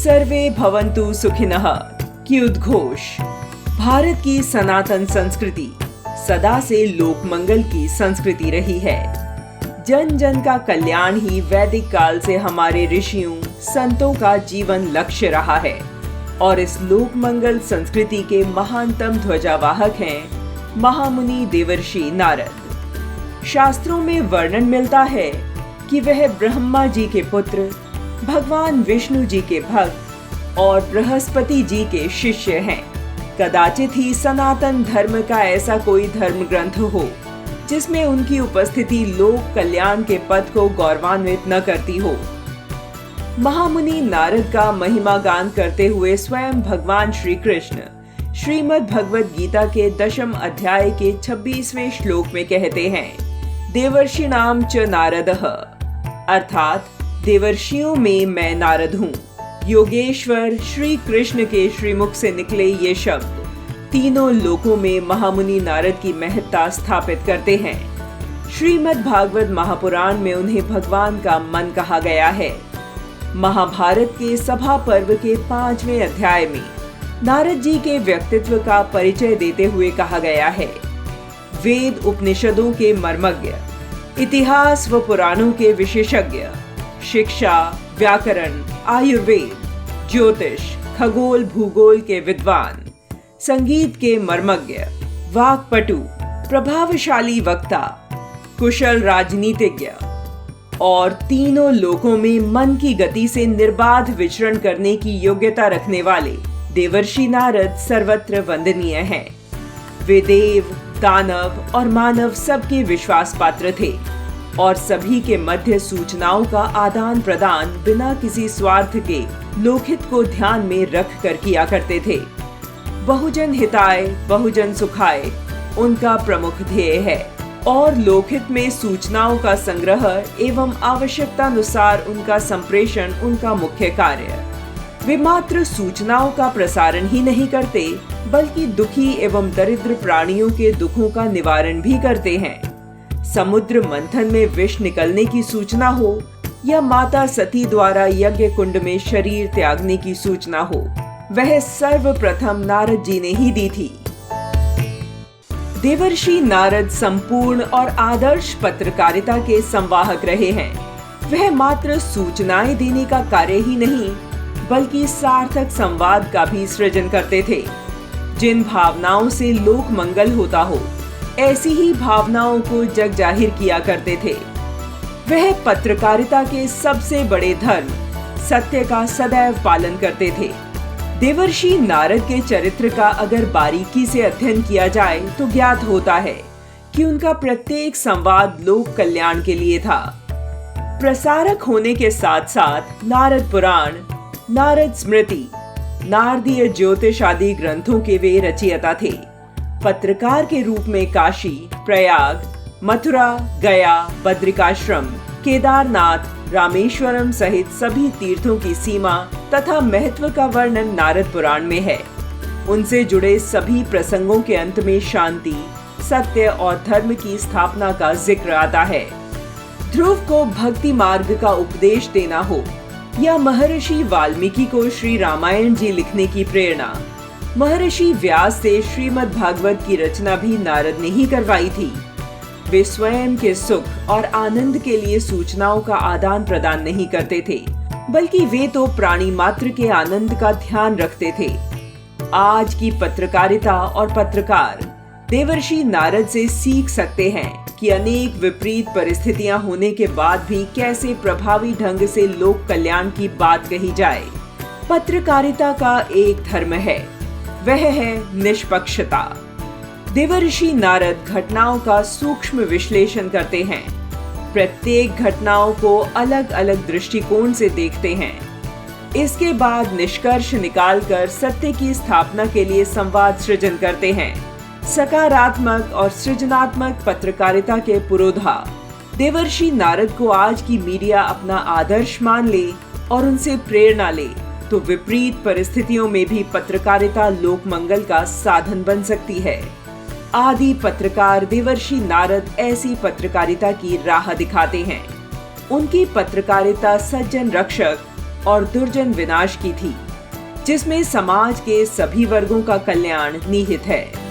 सर्वे भवन्तु सुखिनः की उद्घोष भारत की सनातन संस्कृति सदा से लोक मंगल की संस्कृति रही है। जन जन का कल्याण ही वैदिक काल से हमारे ऋषियों संतों का जीवन लक्ष्य रहा है और इस लोक मंगल संस्कृति के महानतम ध्वजावाहक हैं महामुनि देवर्षि नारद। शास्त्रों में वर्णन मिलता है कि वह ब्रह्मा जी के पुत्र, भगवान विष्णु जी के भक्त और बृहस्पति जी के शिष्य हैं। कदाचित ही सनातन धर्म का ऐसा कोई धर्म ग्रंथ हो जिसमें उनकी उपस्थिति लोक कल्याण के पद को गौरवान्वित न करती हो। महामुनि नारद का महिमा गान करते हुए स्वयं भगवान श्री कृष्ण श्रीमद् भगवद गीता के 10वें अध्याय के 26वें श्लोक में कहते हैं, देवर्षिणाम च नारदः, अर्थात देवर्षियों में मैं नारद हूँ। योगेश्वर श्री कृष्ण के श्रीमुख से निकले ये शब्द तीनों लोकों में महामुनि नारद की महत्ता स्थापित करते हैं। श्रीमद् भागवत महापुराण में उन्हें भगवान का मन कहा गया है। महाभारत के सभा पर्व के 5वें अध्याय में नारद जी के व्यक्तित्व का परिचय देते हुए कहा गया है, वेद उपनिषदों के मर्मज्ञ, इतिहास व पुराणों के विशेषज्ञ, शिक्षा, व्याकरण, आयुर्वेद, ज्योतिष, खगोल भूगोल के विद्वान, संगीत के मर्मज्ञ, वाक्पटु, प्रभावशाली वक्ता, कुशल राजनीतिज्ञ और तीनों लोकों में मन की गति से निर्बाध विचरण करने की योग्यता रखने वाले देवर्षि नारद सर्वत्र वंदनीय हैं। वे देव, दानव और मानव सबके विश्वास पात्र थे और सभी के मध्य सूचनाओं का आदान प्रदान बिना किसी स्वार्थ के लोकहित को ध्यान में रख कर किया करते थे। बहुजन हिताय बहुजन सुखाय उनका प्रमुख ध्येय है और लोकहित में सूचनाओं का संग्रह एवं आवश्यकतानुसार उनका संप्रेषण उनका मुख्य कार्य। वे मात्र सूचनाओं का प्रसारण ही नहीं करते बल्कि दुखी एवं दरिद्र प्राणियों के दुखों का निवारण भी करते हैं। समुद्र मंथन में विष निकलने की सूचना हो या माता सती द्वारा यज्ञ कुंड में शरीर त्यागने की सूचना हो, वह सर्वप्रथम नारद जी ने ही दी थी। देवर्षि नारद संपूर्ण और आदर्श पत्रकारिता के संवाहक रहे हैं। वह मात्र सूचनाएं देने का कार्य ही नहीं बल्कि सार्थक संवाद का भी सृजन करते थे। जिन भावनाओं से लोक मंगल होता हो ऐसी ही भावनाओं को जग जाहिर किया करते थे। वह पत्रकारिता के सबसे बड़े धर्म सत्य का सदैव पालन करते थे। देवर्षि नारद के चरित्र का अगर बारीकी से अध्ययन किया जाए तो ज्ञात होता है कि उनका प्रत्येक संवाद लोक कल्याण के लिए था। प्रसारक होने के साथ साथ नारद पुराण, नारद स्मृति, नारदीय ज्योतिष आदि ग्रंथों के वे रचयिता थे। पत्रकार के रूप में काशी, प्रयाग, मथुरा, गया, बद्रिकाश्रम, केदारनाथ, रामेश्वरम सहित सभी तीर्थों की सीमा तथा महत्व का वर्णन नारद पुराण में है। उनसे जुड़े सभी प्रसंगों के अंत में शांति, सत्य और धर्म की स्थापना का जिक्र आता है। ध्रुव को भक्ति मार्ग का उपदेश देना हो या महर्षि वाल्मीकि को श्री रामायण जी लिखने की प्रेरणा, महर्षि व्यास से श्रीमद् भागवत की रचना भी नारद ने ही करवाई थी। वे स्वयं के सुख और आनंद के लिए सूचनाओं का आदान प्रदान नहीं करते थे बल्कि वे तो प्राणी मात्र के आनंद का ध्यान रखते थे। आज की पत्रकारिता और पत्रकार देवर्षि नारद से सीख सकते हैं कि अनेक विपरीत परिस्थितियां होने के बाद भी कैसे प्रभावी ढंग से लोक कल्याण की बात कही जाए। पत्रकारिता का एक धर्म है, वह है निष्पक्षता। देवर्षि नारद घटनाओं का सूक्ष्म विश्लेषण करते हैं, प्रत्येक घटनाओं को अलग अलग दृष्टिकोण से देखते हैं। इसके बाद निष्कर्ष निकालकर सत्य की स्थापना के लिए संवाद सृजन करते हैं। सकारात्मक और सृजनात्मक पत्रकारिता के पुरोधा देवर्षि नारद को आज की मीडिया अपना आदर्श मान ले और उनसे प्रेरणा ले तो विपरीत परिस्थितियों में भी पत्रकारिता लोक मंगल का साधन बन सकती है। आदि पत्रकार देवर्षि नारद ऐसी पत्रकारिता की राह दिखाते हैं। उनकी पत्रकारिता सज्जन रक्षक, और दुर्जन विनाश की थी, जिसमें समाज के सभी वर्गों का कल्याण निहित है।